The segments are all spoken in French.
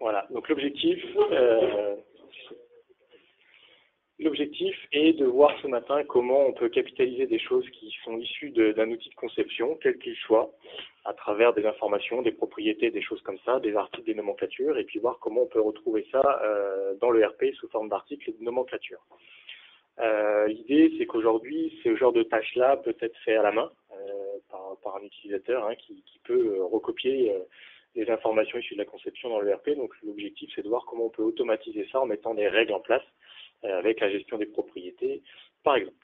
Voilà, donc l'objectif est de voir ce matin comment on peut capitaliser des choses qui sont issues d'un outil de conception, quel qu'il soit, à travers des informations, des propriétés, des choses comme ça, des articles, des nomenclatures, et puis voir comment on peut retrouver ça dans le RP sous forme d'articles et de nomenclatures. L'idée, c'est qu'aujourd'hui, ce genre de tâche-là peut être fait à la main par un utilisateur qui peut recopier les informations issues de la conception dans le RP. Donc l'objectif, c'est de voir comment on peut automatiser ça en mettant des règles en place avec la gestion des propriétés, par exemple.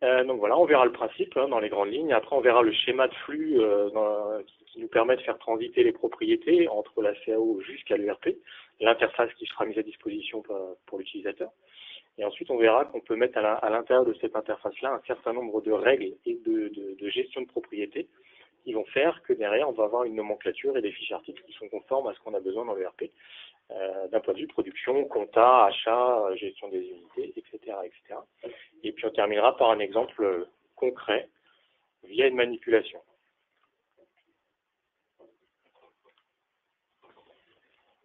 Donc voilà, on verra le principe dans les grandes lignes. Après, on verra le schéma de flux qui nous permet de faire transiter les propriétés entre la CAO jusqu'à l'ERP, l'interface qui sera mise à disposition pour l'utilisateur. Et ensuite, on verra qu'on peut mettre à l'intérieur de cette interface-là un certain nombre de règles et de gestion de propriétés qui vont faire que derrière, on va avoir une nomenclature et des fiches articles qui sont conformes à ce qu'on a besoin dans l'ERP, d'un point de vue production, compta, achat, gestion des unités, etc., etc. Et puis, on terminera par un exemple concret via une manipulation.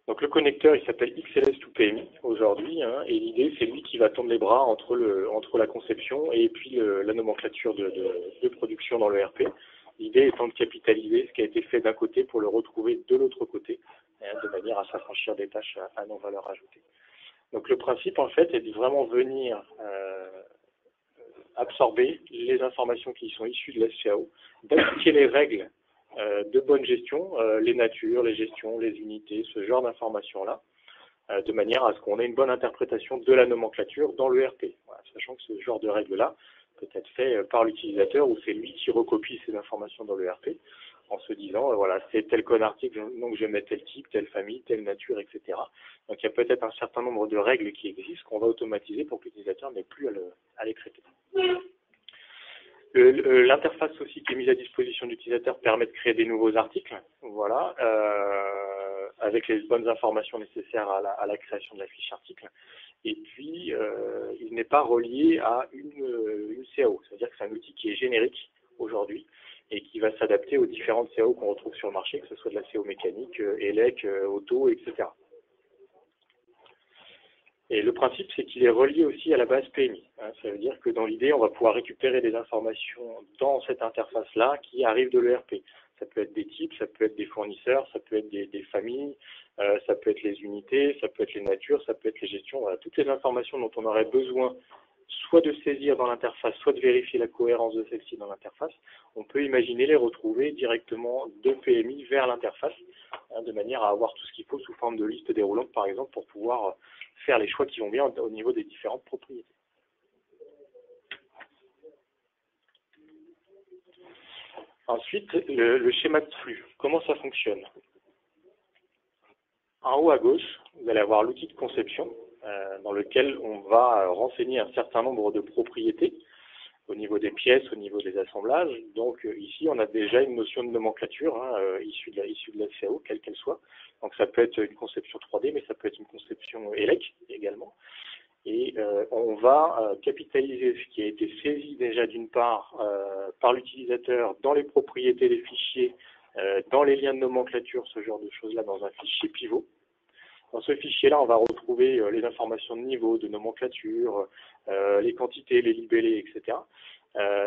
Donc le connecteur, il s'appelle XLS2PMI aujourd'hui, et l'idée, c'est lui qui va tendre les bras entre la conception et puis la nomenclature de production dans le RP. L'idée étant de capitaliser ce qui a été fait d'un côté pour le retrouver de l'autre côté, de manière à s'affranchir des tâches à non-valeur ajoutée. Donc le principe, en fait, est de vraiment venir absorber les informations qui sont issues de la CAO, d'appliquer les règles de bonne gestion, les natures, les gestions, les unités, ce genre d'informations-là, de manière à ce qu'on ait une bonne interprétation de la nomenclature dans l'ERP. Voilà, sachant que ce genre de règle-là peut être fait par l'utilisateur ou c'est lui qui recopie ces informations dans l'ERP en se disant, voilà, c'est tel code article, donc je vais mettre tel type, telle famille, telle nature, etc. Donc il y a peut-être un certain nombre de règles qui existent qu'on va automatiser pour que l'utilisateur n'ait plus à les traiter. L'interface aussi qui est mise à disposition de l'utilisateur permet de créer des nouveaux articles, voilà, avec les bonnes informations nécessaires à la création de la fiche article. Et puis, il n'est pas relié à une CAO, c'est-à-dire que c'est un outil qui est générique aujourd'hui et qui va s'adapter aux différentes CAO qu'on retrouve sur le marché, que ce soit de la CAO mécanique, élec, auto, etc. Et le principe, c'est qu'il est relié aussi à la base PMI. Ça veut dire que dans l'idée, on va pouvoir récupérer des informations dans cette interface-là qui arrivent de l'ERP. Ça peut être des types, ça peut être des fournisseurs, ça peut être des familles, ça peut être les unités, ça peut être les natures, ça peut être les gestions. Voilà, toutes les informations dont on aurait besoin soit de saisir dans l'interface, soit de vérifier la cohérence de celle-ci dans l'interface, on peut imaginer les retrouver directement de PMI vers l'interface, de manière à avoir tout ce qu'il faut sous forme de liste déroulante, par exemple, pour pouvoir faire les choix qui vont bien au niveau des différentes propriétés. Ensuite, le schéma de flux. Comment ça fonctionne? En haut à gauche, vous allez avoir l'outil de conception dans lequel on va renseigner un certain nombre de propriétés au niveau des pièces, au niveau des assemblages. Donc ici, on a déjà une notion de nomenclature issue de la CAO, quelle qu'elle soit. Donc ça peut être une conception 3D, mais ça peut être une conception ELEC également. Et on va capitaliser ce qui a été saisi déjà d'une part par l'utilisateur dans les propriétés des fichiers, dans les liens de nomenclature, ce genre de choses-là, dans un fichier pivot. Dans ce fichier-là, on va retrouver les informations de niveau, de nomenclature, les quantités, les libellés, etc.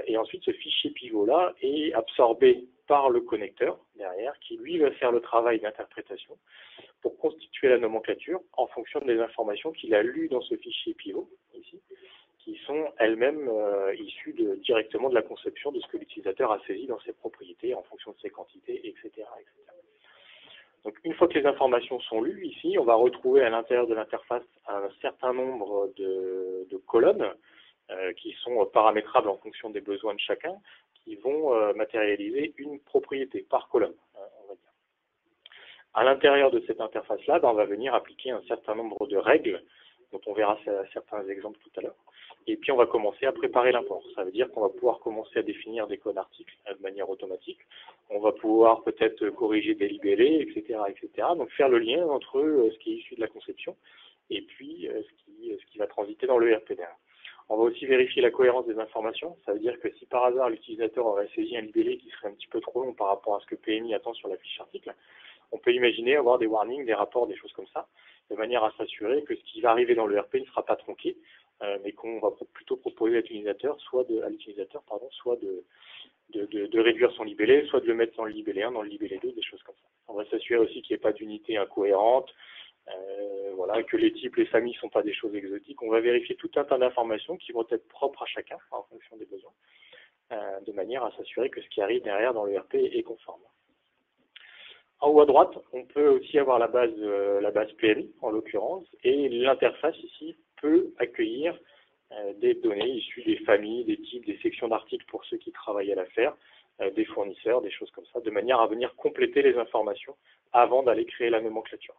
Et ensuite, ce fichier pivot-là est absorbé par le connecteur derrière, qui lui va faire le travail d'interprétation pour constituer la nomenclature en fonction des informations qu'il a lues dans ce fichier pivot, ici, qui sont elles-mêmes issues directement de la conception de ce que l'utilisateur a saisi dans ses propriétés en fonction de ses quantités, etc., etc. Donc, une fois que les informations sont lues, ici, on va retrouver à l'intérieur de l'interface un certain nombre de colonnes qui sont paramétrables en fonction des besoins de chacun, qui vont matérialiser une propriété par colonne, on va dire. À l'intérieur de cette interface-là, on va venir appliquer un certain nombre de règles, dont on verra certains exemples tout à l'heure. Et puis, on va commencer à préparer l'import. Ça veut dire qu'on va pouvoir commencer à définir des codes articles de manière automatique. On va pouvoir peut-être corriger des libellés, etc., etc. Donc, faire le lien entre ce qui est issu de la conception et puis ce qui va transiter dans le RP derrière. On va aussi vérifier la cohérence des informations. Ça veut dire que si par hasard l'utilisateur aurait saisi un libellé qui serait un petit peu trop long par rapport à ce que PMI attend sur la fiche article, on peut imaginer avoir des warnings, des rapports, des choses comme ça, de manière à s'assurer que ce qui va arriver dans le RP ne sera pas tronqué, mais qu'on va plutôt proposer à l'utilisateur, soit de réduire son libellé, soit de le mettre dans le libellé 1, dans le libellé 2, des choses comme ça. On va s'assurer aussi qu'il n'y ait pas d'unité incohérente, voilà, que les types, les familles ne sont pas des choses exotiques. On va vérifier tout un tas d'informations qui vont être propres à chacun en fonction des besoins, de manière à s'assurer que ce qui arrive derrière dans le RP est conforme. En haut à droite, on peut aussi avoir la base PMI en l'occurrence, et l'interface ici peut accueillir des données issues des familles, des types, des sections d'articles pour ceux qui travaillent à l'affaire, des fournisseurs, des choses comme ça, de manière à venir compléter les informations avant d'aller créer la nomenclature.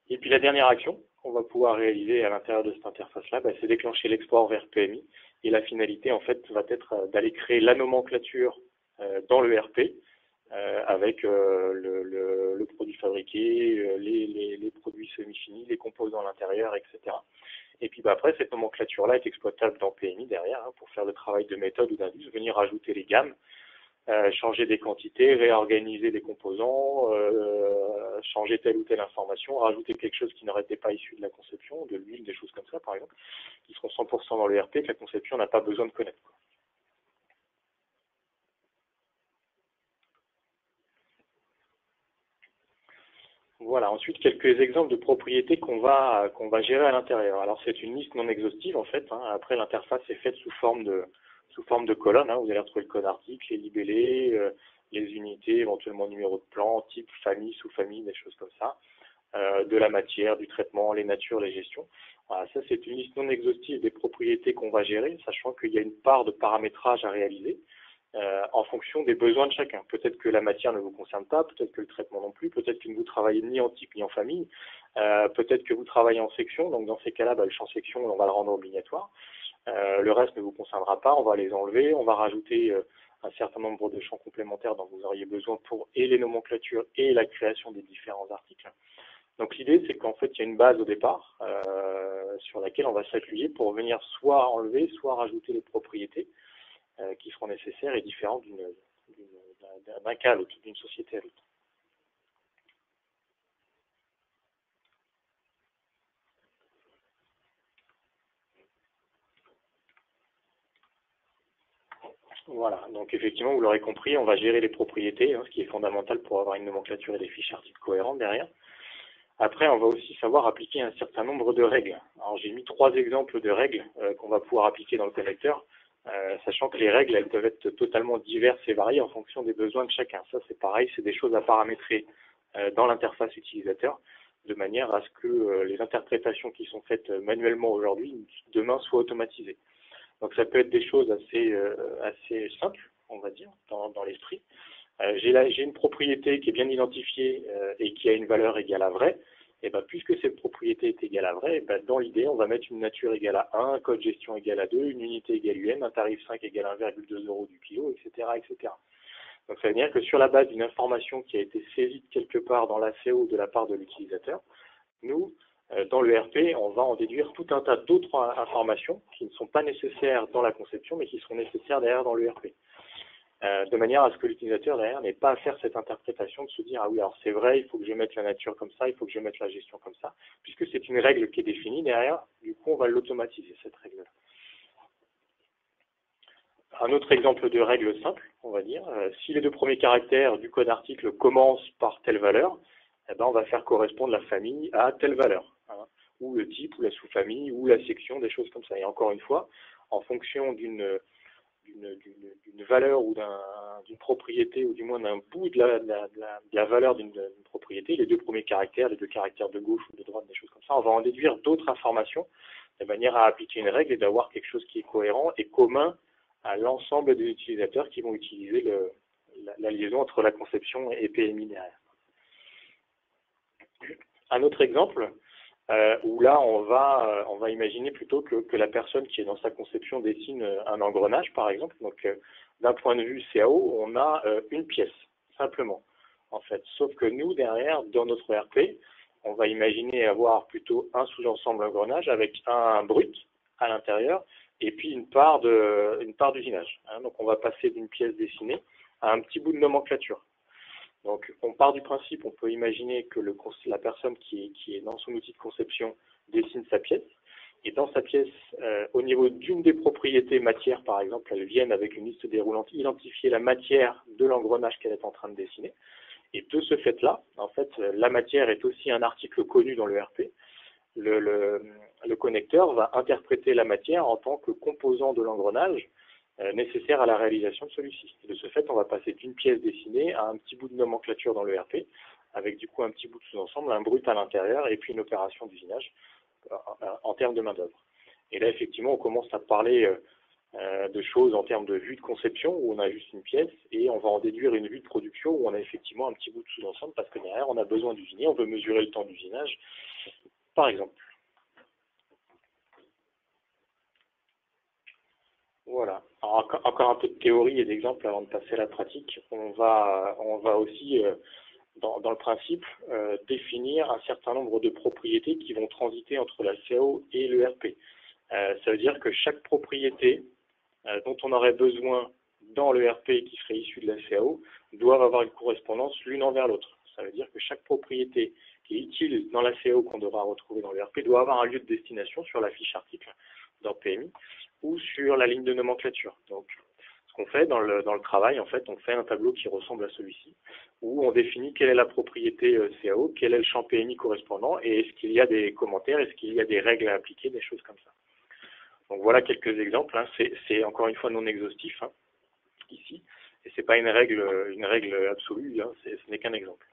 Et puis la dernière action qu'on va pouvoir réaliser à l'intérieur de cette interface-là, c'est déclencher l'export vers PMI. Et la finalité, en fait, va être d'aller créer la nomenclature dans le RP avec le produit fabriqué, les produits semi-finis, les composants à l'intérieur, etc. Et puis après, cette nomenclature-là est exploitable dans PMI derrière pour faire le travail de méthode ou d'indus, venir ajouter les gammes, changer des quantités, réorganiser les composants, changer telle ou telle information, rajouter quelque chose qui n'aurait été pas issu de la conception, de l'huile, des choses comme ça par exemple, qui seront 100% dans le RP, que la conception n'a pas besoin de connaître. Voilà, ensuite quelques exemples de propriétés qu'on va gérer à l'intérieur. Alors c'est une liste non exhaustive en fait, après l'interface est faite sous forme de colonnes, vous allez retrouver le code article, les libellés, les unités, éventuellement numéro de plan, type, famille, sous-famille, des choses comme ça, de la matière, du traitement, les natures, les gestions. Voilà, ça c'est une liste non exhaustive des propriétés qu'on va gérer, sachant qu'il y a une part de paramétrage à réaliser en fonction des besoins de chacun. Peut-être que la matière ne vous concerne pas, peut-être que le traitement non plus, peut-être que vous travaillez ni en type ni en famille, peut-être que vous travaillez en section, donc dans ces cas-là, le champ section, on va le rendre obligatoire. Le reste ne vous concernera pas, on va les enlever, on va rajouter un certain nombre de champs complémentaires dont vous auriez besoin pour et les nomenclatures et la création des différents articles. Donc l'idée, c'est qu'en fait, il y a une base au départ sur laquelle on va s'appuyer pour venir soit enlever, soit rajouter les propriétés qui seront nécessaires et différentes d'un cas à l'autre, d'une société à l'autre. Voilà, donc effectivement, vous l'aurez compris, on va gérer les propriétés, ce qui est fondamental pour avoir une nomenclature et des fiches articles cohérentes derrière. Après, on va aussi savoir appliquer un certain nombre de règles. Alors, j'ai mis 3 exemples de règles qu'on va pouvoir appliquer dans le connecteur, sachant que les règles, elles peuvent être totalement diverses et variées en fonction des besoins de chacun. Ça, c'est pareil, c'est des choses à paramétrer dans l'interface utilisateur, de manière à ce que les interprétations qui sont faites manuellement aujourd'hui, demain, soient automatisées. Donc, ça peut être des choses assez simples, on va dire, dans l'esprit. J'ai une propriété qui est bien identifiée et qui a une valeur égale à vraie, et puisque cette propriété est égale à vraie, dans l'idée, on va mettre une nature égale à 1, un code gestion égale à 2, une unité égale UN, un tarif 5 égale 1,2 € du kilo, etc., etc. Donc ça veut dire que sur la base d'une information qui a été saisie de quelque part dans l'ACO de la part de l'utilisateur, nous, dans le RP, on va en déduire tout un tas d'autres informations qui ne sont pas nécessaires dans la conception, mais qui seront nécessaires derrière dans le RP. De manière à ce que l'utilisateur derrière n'ait pas à faire cette interprétation de se dire ah oui alors c'est vrai, il faut que je mette la nature comme ça, il faut que je mette la gestion comme ça, puisque c'est une règle qui est définie derrière, du coup on va l'automatiser cette règle-là. Un autre exemple de règle simple, on va dire, si les 2 premiers caractères du code article commencent par telle valeur, on va faire correspondre la famille à telle valeur, ou le type, ou la sous-famille, ou la section, des choses comme ça. Et encore une fois, en fonction d'une valeur ou d'une propriété, ou du moins d'un bout de la valeur d'une propriété, les 2 premiers caractères, les 2 caractères de gauche ou de droite, des choses comme ça, on va en déduire d'autres informations de manière à appliquer une règle et d'avoir quelque chose qui est cohérent et commun à l'ensemble des utilisateurs qui vont utiliser la liaison entre la conception et PMI derrière. Un autre exemple, où là on va imaginer plutôt que la personne qui est dans sa conception dessine un engrenage par exemple. Donc d'un point de vue CAO, on a une pièce, simplement, en fait. Sauf que nous, derrière, dans notre RP, on va imaginer avoir plutôt un sous-ensemble engrenage avec un brut à l'intérieur et puis une part d'usinage. Donc on va passer d'une pièce dessinée à un petit bout de nomenclature. Donc, on part du principe, on peut imaginer que la personne qui est dans son outil de conception dessine sa pièce. Et dans sa pièce, au niveau d'une des propriétés matière, par exemple, elles viennent avec une liste déroulante identifier la matière de l'engrenage qu'elle est en train de dessiner. Et de ce fait-là, en fait, la matière est aussi un article connu dans le RP. Le connecteur va interpréter la matière en tant que composant de l'engrenage nécessaire à la réalisation de celui-ci. Et de ce fait, on va passer d'une pièce dessinée à un petit bout de nomenclature dans le RP, avec du coup un petit bout de sous-ensemble, un brut à l'intérieur, et puis une opération d'usinage en termes de main-d'œuvre. Et là, effectivement, on commence à parler de choses en termes de vue de conception, où on a juste une pièce, et on va en déduire une vue de production, où on a effectivement un petit bout de sous-ensemble, parce que derrière, on a besoin d'usiner, on veut mesurer le temps d'usinage, par exemple. Voilà. Alors, encore un peu de théorie et d'exemple avant de passer à la pratique. On va aussi, dans le principe, définir un certain nombre de propriétés qui vont transiter entre la CAO et le RP. Ça veut dire que chaque propriété dont on aurait besoin dans le RP qui serait issu de la CAO doivent avoir une correspondance l'une envers l'autre. Ça veut dire que chaque propriété qui est utile dans la CAO qu'on devra retrouver dans le RP doit avoir un lieu de destination sur la fiche article dans PMI ou sur la ligne de nomenclature. Donc, ce qu'on fait dans le travail, en fait, on fait un tableau qui ressemble à celui-ci, où on définit quelle est la propriété CAO, quel est le champ PMI correspondant, et est-ce qu'il y a des commentaires, est-ce qu'il y a des règles à appliquer, des choses comme ça. Donc voilà quelques exemples, hein. C'est encore une fois non exhaustif, hein, ici, et c'est pas une règle absolue, hein, ce n'est qu'un exemple.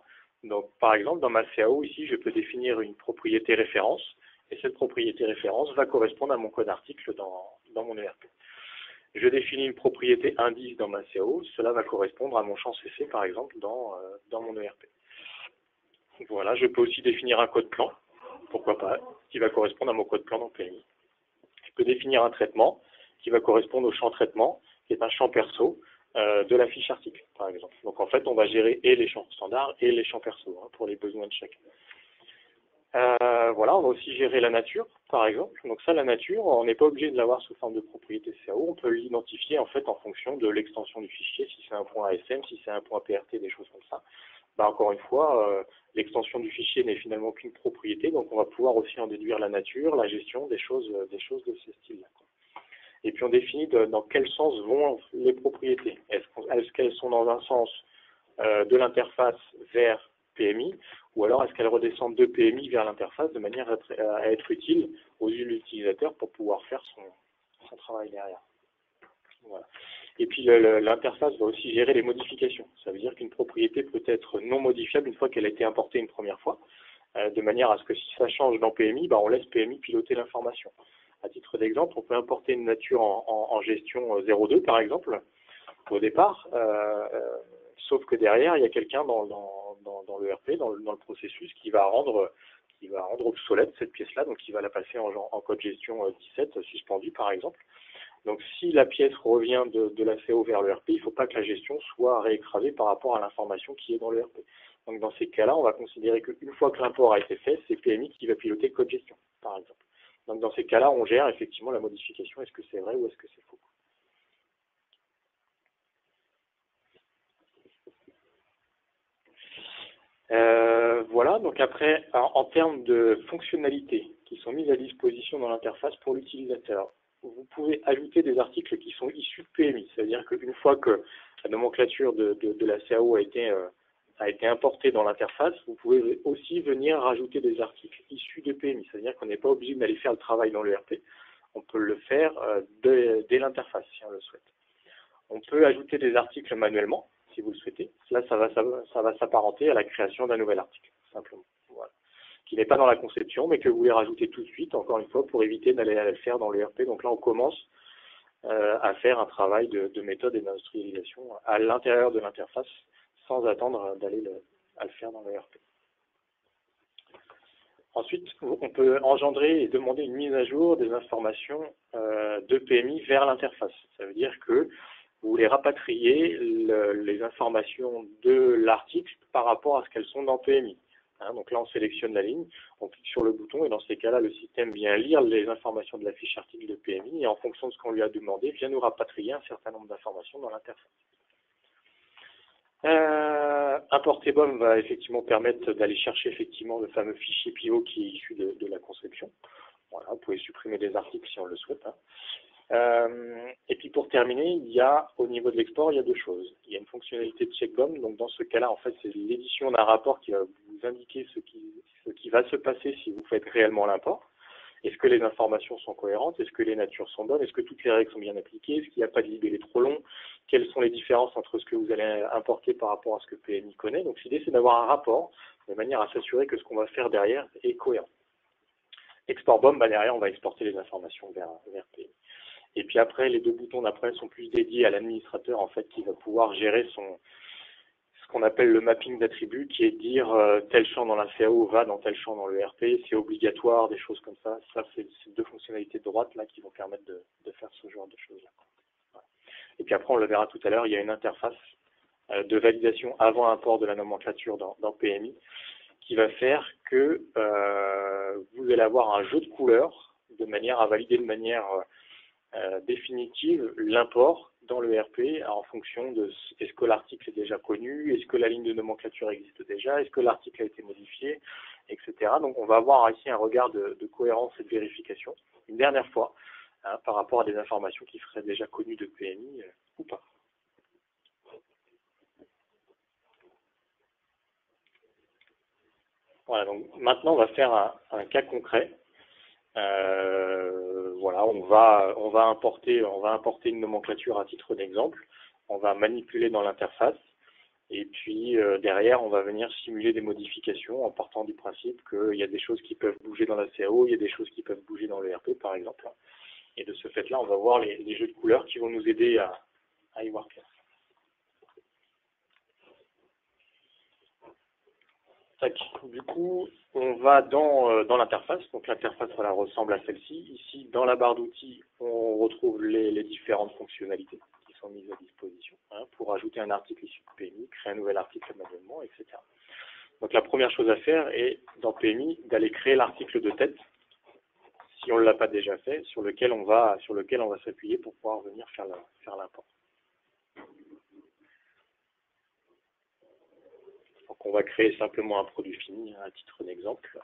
Donc par exemple, dans ma CAO, ici, je peux définir une propriété référence, et cette propriété référence va correspondre à mon code article dans mon ERP. Je définis une propriété indice dans ma CAO, cela va correspondre à mon champ CC, par exemple, dans mon ERP. Voilà, je peux aussi définir un code plan, pourquoi pas, qui va correspondre à mon code plan dans PMI. Je peux définir un traitement qui va correspondre au champ traitement, qui est un champ perso de la fiche article, par exemple. Donc en fait, on va gérer et les champs standards et les champs perso, hein, pour les besoins de chacun. Voilà, on va aussi gérer la nature, par exemple. Donc ça, la nature, on n'est pas obligé de l'avoir sous forme de propriété CAO. On peut l'identifier en fait en fonction de l'extension du fichier, si c'est un point ASM, si c'est un point PRT, des choses comme ça. Bah, encore une fois, l'extension du fichier n'est finalement qu'une propriété, donc on va pouvoir aussi en déduire la nature, la gestion, des choses de ce style-là. Et puis on définit dans quel sens vont les propriétés. Est-ce qu'elles sont dans un sens de l'interface vers PMI, ou alors est-ce qu'elles redescendent de PMI vers l'interface de manière à être utile aux yeux de l'utilisateur pour pouvoir faire son travail derrière. Voilà. Et puis l'interface va aussi gérer les modifications. Ça veut dire qu'une propriété peut être non modifiable une fois qu'elle a été importée une première fois, de manière à ce que si ça change dans PMI, bah, on laisse PMI piloter l'information. À titre d'exemple, on peut importer une nature en gestion 0.2 par exemple, au départ, sauf que derrière, il y a quelqu'un dans le RP, dans le processus, qui va rendre obsolète cette pièce-là, donc qui va la passer en code gestion 17, suspendue par exemple. Donc si la pièce revient de la CO vers le RP, il ne faut pas que la gestion soit réécrasée par rapport à l'information qui est dans le RP. Donc dans ces cas-là, on va considérer qu'une fois que l'import a été fait, c'est PMI qui va piloter le code gestion, par exemple. Donc dans ces cas-là, on gère effectivement la modification, est-ce que c'est vrai ou est-ce que c'est faux. Voilà, donc après, en termes de fonctionnalités qui sont mises à disposition dans l'interface pour l'utilisateur, vous pouvez ajouter des articles qui sont issus de PMI. C'est-à-dire qu'une fois que la nomenclature de la CAO a été importée dans l'interface, vous pouvez aussi venir rajouter des articles issus de PMI. C'est-à-dire qu'on n'est pas obligé d'aller faire le travail dans le RP. On peut le faire dès l'interface, si on le souhaite. On peut ajouter des articles manuellement, si vous le souhaitez. Là, ça va s'apparenter à la création d'un nouvel article, simplement. Voilà. Qui n'est pas dans la conception, mais que vous voulez rajouter tout de suite, encore une fois, pour éviter d'aller le faire dans le RP. Donc là, on commence à faire un travail de méthode et d'industrialisation à l'intérieur de l'interface, sans attendre d'aller à le faire dans le RP. Ensuite, on peut engendrer et demander une mise à jour des informations de PMI vers l'interface. Ça veut dire que vous voulez rapatrier les informations de l'article par rapport à ce qu'elles sont dans PMI. Hein, donc là, on sélectionne la ligne, on clique sur le bouton et dans ces cas-là, le système vient lire les informations de la fiche article de PMI et en fonction de ce qu'on lui a demandé, vient nous rapatrier un certain nombre d'informations dans l'interface. Importer BOM va effectivement permettre d'aller chercher effectivement le fameux fichier pivot qui est issu de la conception. Voilà, vous pouvez supprimer des articles si on le souhaite. Et puis pour terminer, il y a au niveau de l'export, il y a deux choses. Il y a une fonctionnalité de check-BOM, donc dans ce cas-là, en fait, c'est l'édition d'un rapport qui va vous indiquer ce qui va se passer si vous faites réellement l'import. Est-ce que les informations sont cohérentes? Est-ce que les natures sont bonnes? Est-ce que toutes les règles sont bien appliquées? Est-ce qu'il n'y a pas de libellé trop long? Quelles sont les différences entre ce que vous allez importer par rapport à ce que PMI connaît? Donc l'idée, c'est d'avoir un rapport de manière à s'assurer que ce qu'on va faire derrière est cohérent. Export BOM, derrière, on va exporter les informations vers PMI. Et puis après, les deux boutons d'après sont plus dédiés à l'administrateur, en fait, qui va pouvoir gérer ce qu'on appelle le mapping d'attributs, qui est de dire tel champ dans la CAO va dans tel champ dans le RP, c'est obligatoire, des choses comme ça. Ça, c'est deux fonctionnalités de droite là qui vont permettre de faire ce genre de choses-là. Voilà. Et puis après, on le verra tout à l'heure, il y a une interface de validation avant import de la nomenclature dans PMI qui va faire que vous allez avoir un jeu de couleurs de manière à valider de manière définitive l'import dans le RP en fonction de est-ce que l'article est déjà connu, est-ce que la ligne de nomenclature existe déjà, est-ce que l'article a été modifié, etc. Donc on va avoir ici un regard de cohérence et de vérification une dernière fois par rapport à des informations qui seraient déjà connues de PMI ou pas. Voilà, donc maintenant on va faire un cas concret. Voilà, on va importer une nomenclature à titre d'exemple. On va manipuler dans l'interface et puis derrière on va venir simuler des modifications en partant du principe qu'il y a des choses qui peuvent bouger dans la CAO, il y a des choses qui peuvent bouger dans le RP par exemple. Et de ce fait-là, on va voir les jeux de couleurs qui vont nous aider à y voir clair. Du coup, on va dans l'interface. Donc l'interface ressemble à celle-ci. Ici, dans la barre d'outils, on retrouve les différentes fonctionnalités qui sont mises à disposition pour ajouter un article issu de PMI, créer un nouvel article manuellement, etc. Donc la première chose à faire est, dans PMI, d'aller créer l'article de tête, si on ne l'a pas déjà fait, sur lequel on va s'appuyer pour pouvoir venir faire l'import. Donc on va créer simplement un produit fini à titre d'exemple.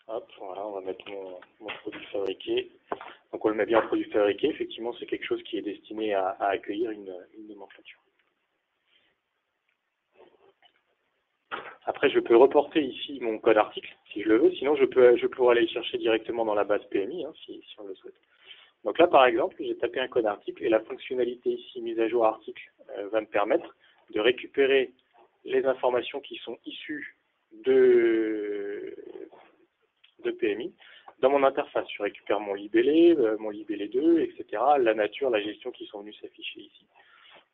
Hop, voilà, on va mettre mon produit fabriqué. Donc on le met bien en produit fabriqué. Effectivement, c'est quelque chose qui est destiné à accueillir une nomenclature. Après, je peux reporter ici mon code article, si je le veux. Sinon, je pourrais aller le chercher directement dans la base PMI, si on le souhaite. Donc là, par exemple, j'ai tapé un code article et la fonctionnalité ici, mise à jour article, va me permettre de récupérer les informations qui sont issues de PMI dans mon interface. Je récupère mon libellé 2, etc., la nature, la gestion qui sont venus s'afficher ici.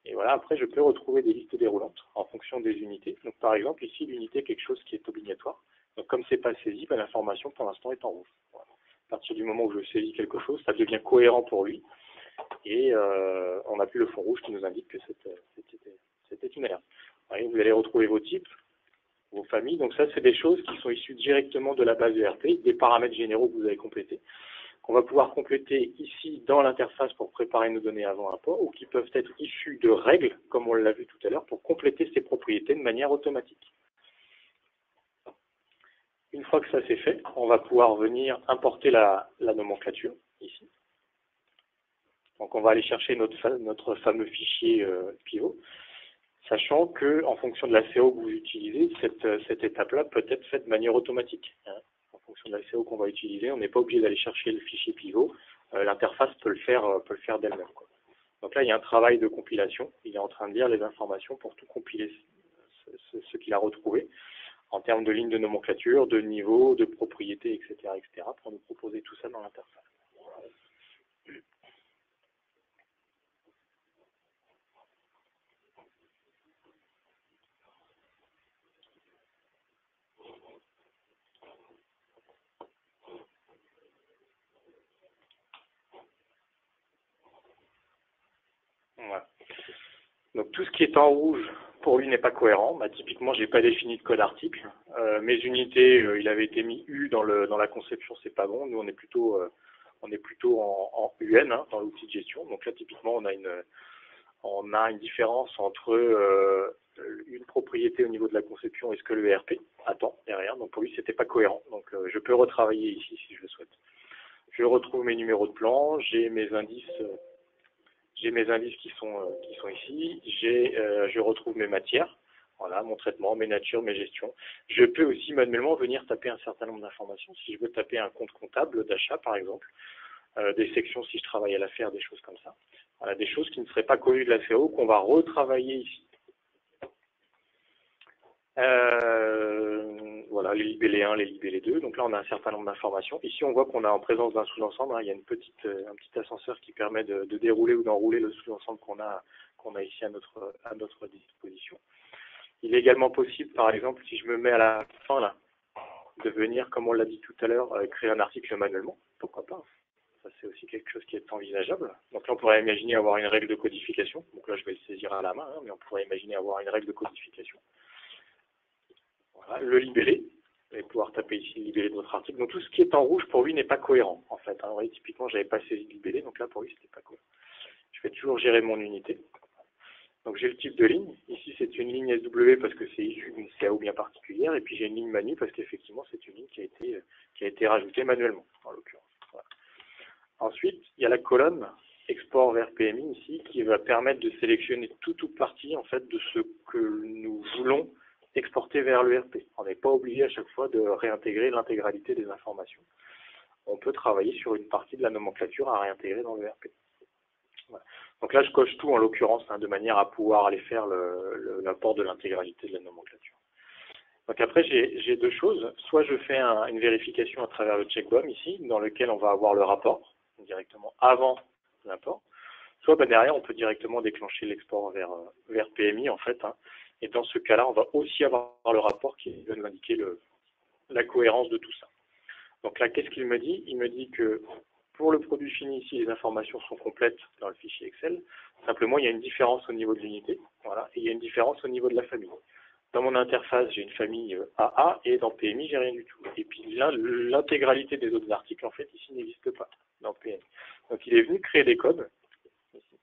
Et voilà, après, je peux retrouver des listes déroulantes en fonction des unités. Donc, par exemple, ici, l'unité est quelque chose qui est obligatoire. Donc, comme c'est pas saisi, l'information, pour l'instant, est en rouge. Voilà. À partir du moment où je saisis quelque chose, ça devient cohérent pour lui. Et on n'a plus le fond rouge qui nous indique que c'était une erreur. Vous allez retrouver vos types, vos familles. Donc ça, c'est des choses qui sont issues directement de la base ERP, des paramètres généraux que vous avez complétés, qu'on va pouvoir compléter ici dans l'interface pour préparer nos données avant import, ou qui peuvent être issues de règles, comme on l'a vu tout à l'heure, pour compléter ces propriétés de manière automatique. Une fois que ça c'est fait, on va pouvoir venir importer la nomenclature ici. Donc on va aller chercher notre fameux fichier pivot, sachant que en fonction de la CO que vous utilisez, cette étape-là peut être faite de manière automatique. En fonction de la CO qu'on va utiliser, on n'est pas obligé d'aller chercher le fichier pivot. L'interface peut le faire d'elle-même. Donc là, il y a un travail de compilation. Il est en train de lire les informations pour tout compiler ce qu'il a retrouvé en termes de lignes de nomenclature, de niveau, de propriété, etc., pour nous proposer tout ça dans l'interface. Voilà. Donc tout ce qui est en rouge, pour lui, n'est pas cohérent. Typiquement, je n'ai pas défini de code article. Mes unités, il avait été mis U dans la conception, c'est pas bon. Nous, on on est plutôt en UN, hein, dans l'outil de gestion. Donc là, typiquement, on a une différence entre une propriété au niveau de la conception et ce que le ERP attend derrière. Donc pour lui, c'était pas cohérent. Donc je peux retravailler ici si je le souhaite. Je retrouve mes numéros de plan, j'ai mes indices qui sont ici. Je retrouve mes matières. Voilà, mon traitement, mes natures, mes gestions. Je peux aussi manuellement venir taper un certain nombre d'informations. Si je veux taper un compte comptable d'achat, par exemple, des sections si je travaille à l'affaire, des choses comme ça. Voilà, des choses qui ne seraient pas connues de la CO, qu'on va retravailler ici. Voilà, les libellés 1, les libellés 2. Donc là, on a un certain nombre d'informations. Ici, on voit qu'on a en présence d'un sous-ensemble. Hein, il y a un petit ascenseur qui permet de dérouler ou d'enrouler le sous-ensemble qu'on a ici à notre disposition. Il est également possible, par exemple, si je me mets à la fin, là, de venir, comme on l'a dit tout à l'heure, créer un article manuellement. Pourquoi pas? Ça, c'est aussi quelque chose qui est envisageable. Donc là, on pourrait imaginer avoir une règle de codification. Donc là, je vais le saisir à la main, hein, mais on pourrait imaginer avoir une règle de codification. Voilà, le libellé. Vous allez pouvoir taper ici le libellé de votre article. Donc tout ce qui est en rouge, pour lui, n'est pas cohérent, en fait. Hein. Vous voyez, typiquement, je n'avais pas saisi le libellé, donc là, pour lui, c'était pas cohérent. Je vais toujours gérer mon unité. Donc j'ai le type de ligne. Ici, c'est une ligne SW parce que c'est issu d'une CAO bien particulière. Et puis j'ai une ligne manu parce qu'effectivement, c'est une ligne qui a été rajoutée manuellement, en l'occurrence. Voilà. Ensuite, il y a la colonne export vers PMI ici qui va permettre de sélectionner tout ou partie en fait de ce que nous voulons exporter vers l'ERP. On n'est pas obligé à chaque fois de réintégrer l'intégralité des informations. On peut travailler sur une partie de la nomenclature à réintégrer dans l'ERP. Voilà. Donc là, je coche tout en l'occurrence, hein, de manière à pouvoir aller faire l'apport de l'intégralité de la nomenclature. Donc après, j'ai deux choses. Soit je fais une vérification à travers le checkbomb ici, dans lequel on va avoir le rapport directement avant l'import. Soit derrière, on peut directement déclencher l'export vers PMI en fait. Hein. Et dans ce cas-là, on va aussi avoir le rapport qui va nous indiquer la cohérence de tout ça. Donc là, qu'est-ce qu'il me dit? Il me dit que pour le produit fini, ici, les informations sont complètes dans le fichier Excel. Simplement, il y a une différence au niveau de l'unité, voilà, et il y a une différence au niveau de la famille. Dans mon interface, j'ai une famille AA, et dans PMI, j'ai rien du tout. Et puis là, l'intégralité des autres articles, en fait, ici, n'existe pas dans PMI. Donc, il est venu créer des codes, ici,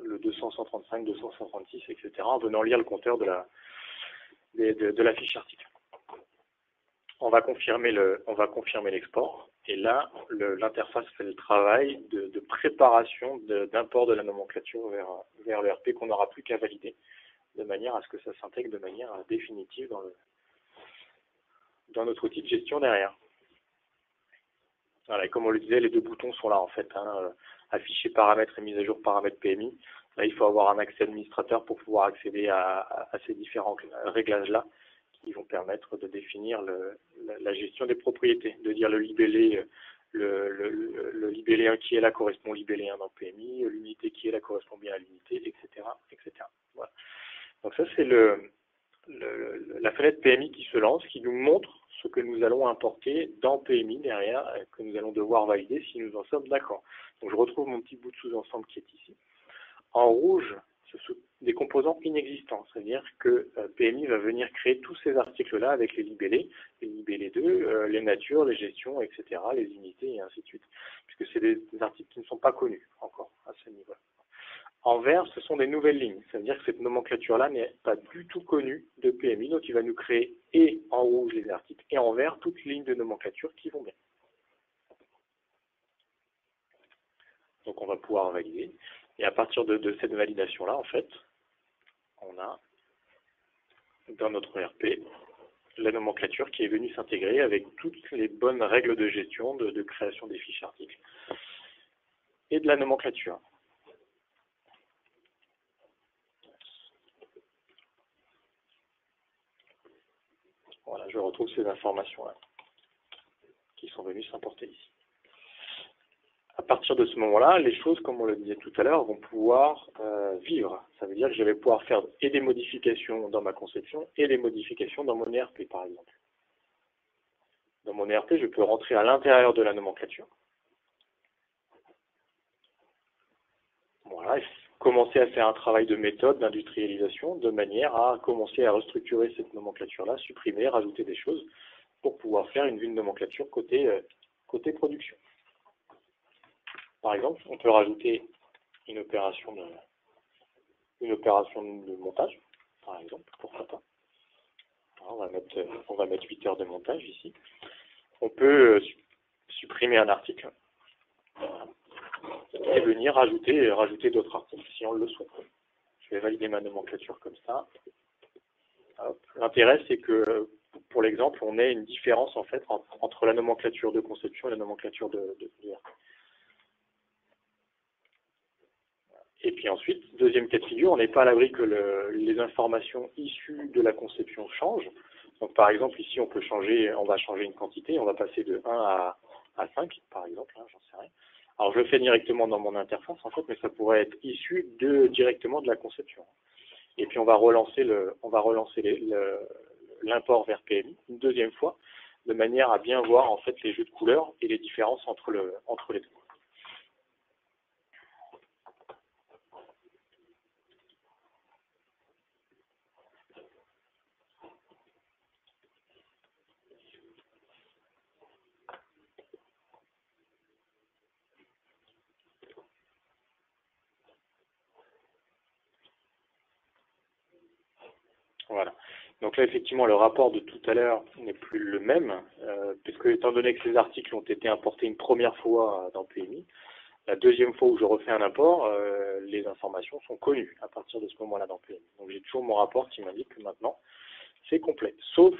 le 200, 135, 200, 136, etc., en venant lire le compteur de la fiche article. On va confirmer l'export. Et là, l'interface fait le travail de préparation d'import de la nomenclature vers l'ERP qu'on n'aura plus qu'à valider, de manière à ce que ça s'intègre de manière définitive dans notre outil de gestion derrière. Voilà, et comme on le disait, les deux boutons sont là en fait, hein, afficher paramètres et mise à jour paramètres PMI. Là, il faut avoir un accès administrateur pour pouvoir accéder à ces différents réglages-là, qui vont permettre de définir la gestion des propriétés, de dire le libellé 1 qui est là correspond au libellé 1 dans PMI, l'unité qui est là correspond bien à l'unité, etc., etc. Voilà. Donc ça, c'est la fenêtre PMI qui se lance, qui nous montre ce que nous allons importer dans PMI derrière, que nous allons devoir valider si nous en sommes d'accord. Donc je retrouve mon petit bout de sous-ensemble qui est ici. En rouge, ce sont des composants inexistants, c'est-à-dire que PMI va venir créer tous ces articles-là avec les libellés 2, les natures, les gestions, etc., les unités et ainsi de suite, puisque c'est des articles qui ne sont pas connus encore à ce niveau-là. En vert, ce sont des nouvelles lignes, c'est-à-dire que cette nomenclature-là n'est pas du tout connue de PMI, donc il va nous créer et en rouge les articles et en vert toutes les lignes de nomenclature qui vont bien. Donc on va pouvoir valider. Et à partir de cette validation-là, en fait, on a dans notre ERP la nomenclature qui est venue s'intégrer avec toutes les bonnes règles de gestion, de création des fiches articles et de la nomenclature. Voilà, je retrouve ces informations-là qui sont venues s'importer ici. À partir de ce moment-là, les choses, comme on le disait tout à l'heure, vont pouvoir vivre. Ça veut dire que je vais pouvoir faire et des modifications dans ma conception et des modifications dans mon ERP, par exemple. Dans mon ERP, je peux rentrer à l'intérieur de la nomenclature. Voilà, et commencer à faire un travail de méthode, d'industrialisation, de manière à commencer à restructurer cette nomenclature-là, supprimer, rajouter des choses, pour pouvoir faire une vue de nomenclature côté production. par exemple, on peut rajouter une opération de montage, par exemple, pourquoi pas. Alors, on va mettre 8 heures de montage ici. On peut supprimer un article et venir rajouter d'autres articles si on le souhaite. Je vais valider ma nomenclature comme ça. L'intérêt, c'est que pour l'exemple, on ait une différence en fait entre la nomenclature de conception et la nomenclature de RP. Et puis ensuite, deuxième cas de figure, on n'est pas à l'abri que les informations issues de la conception changent. Donc par exemple, ici, on va changer une quantité, on va passer de 1 à 5, par exemple, hein, j'en sais rien. Alors je le fais directement dans mon interface, en fait, mais ça pourrait être issu directement de la conception. Et puis on va relancer l'import vers PMI une deuxième fois, de manière à bien voir en fait les jeux de couleurs et les différences entre les deux. Voilà. Donc là, effectivement, le rapport de tout à l'heure n'est plus le même, puisque étant donné que ces articles ont été importés une première fois dans PMI, la deuxième fois où je refais un import, les informations sont connues à partir de ce moment-là dans PMI. Donc j'ai toujours mon rapport qui m'indique que maintenant, c'est complet, sauf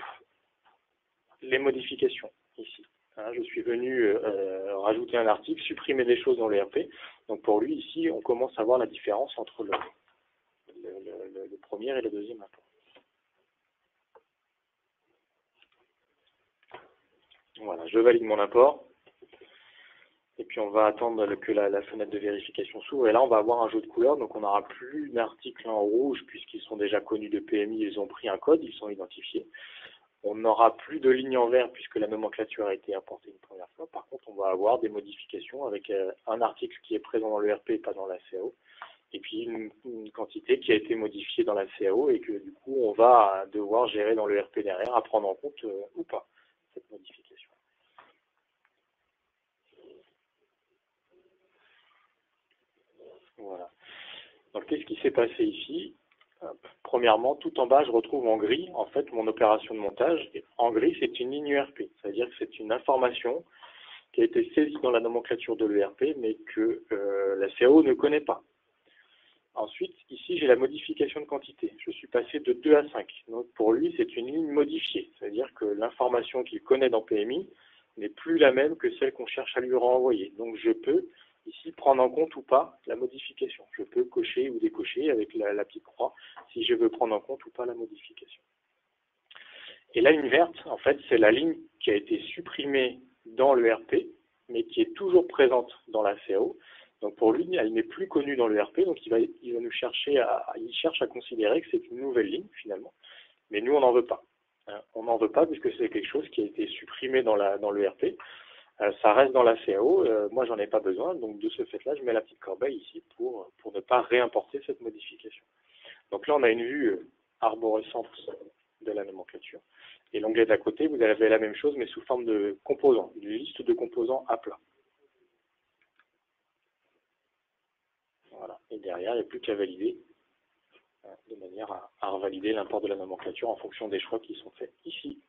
les modifications ici. Hein, je suis venu rajouter un article, supprimer des choses dans le RP. Donc pour lui, ici, on commence à voir la différence entre le premier et le deuxième import. Voilà, je valide mon import. Et puis on va attendre que la fenêtre de vérification s'ouvre. Et là, on va avoir un jeu de couleurs. Donc on n'aura plus d'articles en rouge puisqu'ils sont déjà connus de PMI. Ils ont pris un code, ils sont identifiés. On n'aura plus de lignes en vert puisque la nomenclature a été importée une première fois. Par contre, on va avoir des modifications avec un article qui est présent dans le RP et pas dans la CAO. Et puis une quantité qui a été modifiée dans la CAO et que du coup, on va devoir gérer dans le RP derrière à prendre en compte ou pas cette modification. Voilà. Donc, qu'est-ce qui s'est passé ici? Premièrement, tout en bas, je retrouve en gris, en fait, mon opération de montage. Et en gris, c'est une ligne ERP. C'est-à-dire que c'est une information qui a été saisie dans la nomenclature de l'ERP, mais que la CAO ne connaît pas. Ensuite, ici, j'ai la modification de quantité. Je suis passé de 2 à 5. Donc, pour lui, c'est une ligne modifiée. C'est-à-dire que l'information qu'il connaît dans PMI n'est plus la même que celle qu'on cherche à lui renvoyer. Donc, je peux ici prendre en compte ou pas la modification. Je peux cocher ou décocher avec la petite croix si je veux prendre en compte ou pas la modification. Et la ligne verte, en fait, c'est la ligne qui a été supprimée dans le RP, mais qui est toujours présente dans la CAO. Donc pour lui, elle n'est plus connue dans le RP, donc il va nous chercher il cherche à considérer que c'est une nouvelle ligne finalement. Mais nous, on n'en veut pas. On n'en veut pas puisque c'est quelque chose qui a été supprimé dans le RP. Ça reste dans la CAO, moi j'en ai pas besoin, donc de ce fait-là, je mets la petite corbeille ici pour ne pas réimporter cette modification. Donc là, on a une vue arborescente de la nomenclature. Et l'onglet d'à côté, vous avez la même chose, mais sous forme de composants, une liste de composants à plat. Voilà. Et derrière, il n'y a plus qu'à valider, de manière à revalider l'import de la nomenclature en fonction des choix qui sont faits ici.